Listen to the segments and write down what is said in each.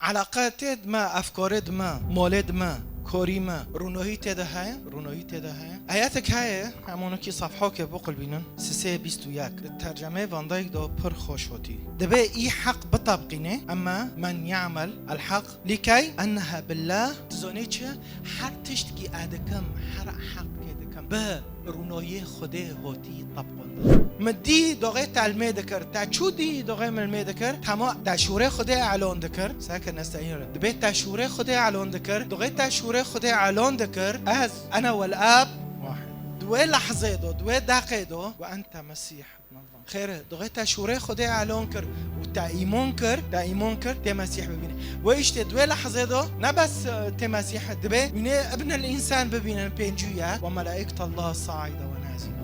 علاقات ما افکار ما مولد ما کاری ما رونوهی تده های آیاتک های همونو که صفحه که بقل بینن 321 ترجمه واندایک دو پر خوش هوتی دبه ای حق بطبقینه اما من يعمل الحق لكي انها بالله تزونی چه هر تشت کی ادکم هر حق کدکم به رونوهی خوده هوتی طبقن مدی دوغه تعلمه دکر تا چودی دوغه ملمه دکر تما تشوره خوده اعلان دکر ساکن نستعین دبه تشوره خوده اعلان دکر دوغه تشوره خوده اعلان دکر از انا والاب واحد دوه لحظه دوه دقیقه دو و انت مسیح خیره دوغه تشوره خوده اعلان کر و تا ایمان کر تی مسیح ببینه و ایشت دوه لحظه دو نه بس تی مسیح دبه بینه ابن الانسان ببینه پینجویه و ملائکت الله صاعده و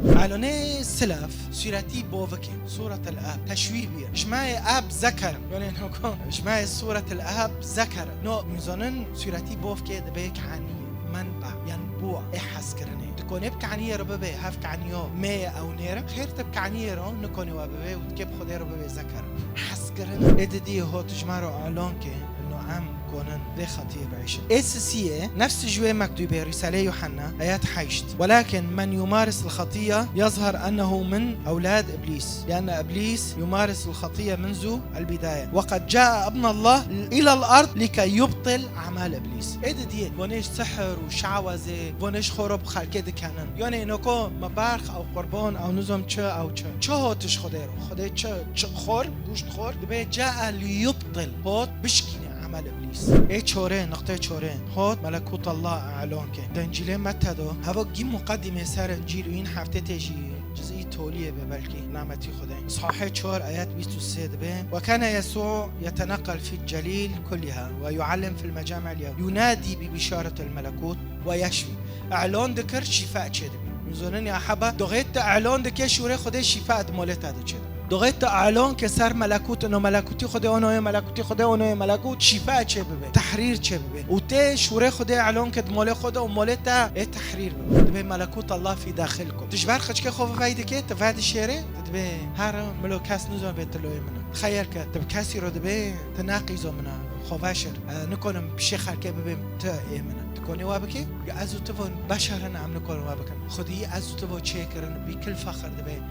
علانه السلف سورتي بوفكي سورة الآب تشويه بيه شماي آب ذكر يعني نكون شماي سورة الآب ذكر نو ميزانن سورتي بوفكي دبيك عني منبع ينبوع احس كرني تكون يبكي عني رببي هفك عنيو مية او نيرة خير تبكي عني رو نكوني واببي وتكيب خدي رببي ذكر حس كرني ادي هو تجمعرو اعلانكي انه عم كونن ذي خطير بعيش اساسية نفس جوي مكتوبة رسالة يوحنا آيات حيشت ولكن من يمارس الخطية يظهر أنه من أولاد إبليس لأن إبليس يمارس الخطية منذ البداية وقد جاء ابن الله إلى الأرض لكي يبطل أعمال إبليس إيه دي ونيش سحر وشعوذة ونيش خرب خلقه دكانن يعني نكو مبارخ أو قربان أو نظام چه أو چه هو تش خديرو خدي چه خور گوشت خور دبي جاء ليبطل هوت بشكيني عمل ابلیس ای چوره نقطه چوره خود ملکوت الله اعلان که در انجیل متی دو هوا گیم مقدمه سر انجیل و این هفته تجی جزئی تولیه به بلکه نعمتی خدا صحاح 4 آیات 23 به وكان يسوع يتنقل في الجليل كلها ويعلم في المجامع اليهودية ينادي ببشارة الملكوت ويشفي اعلان دکر شفاء چه میزونن یا حبا دوغیت اعلان دکه شوره خدا شفاء مولت هذا چه دوغیت اعلان که سر ملکوت انه ملکوتی خدا اونای ملکوتی خدا اونای ملکوت شفاء چه ببه تحریر چه ببه و ته شوره خدا اعلان که مال خدا و مالت تحریر ببه به ملکوت الله في داخلكم تجبر خش که خوف فایده که تفاد شیره تبه هر ملو کس نزون به تلوی من خیر که تب کسی رو دبه تناقض من خوفاشر نکنم شیخ که ببه تا ایمنه تكوني وابكي ازو تفون بشرنا عم نكون وابكن خدي ازو تفو تشيكرن بكل فخر دبي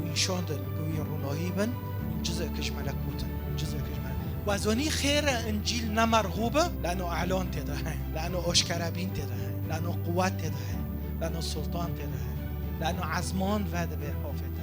ويشوندن رونوهيبن من جزء كش ملكوتا جزء كش ملكوتا وازوني خير انجيل نمرغوبه لانه اعلان تدهين لانه اشكرابين تدهين لانه قوات تدهين لانه سلطان تدهين لانه عزمان وعد به حافظ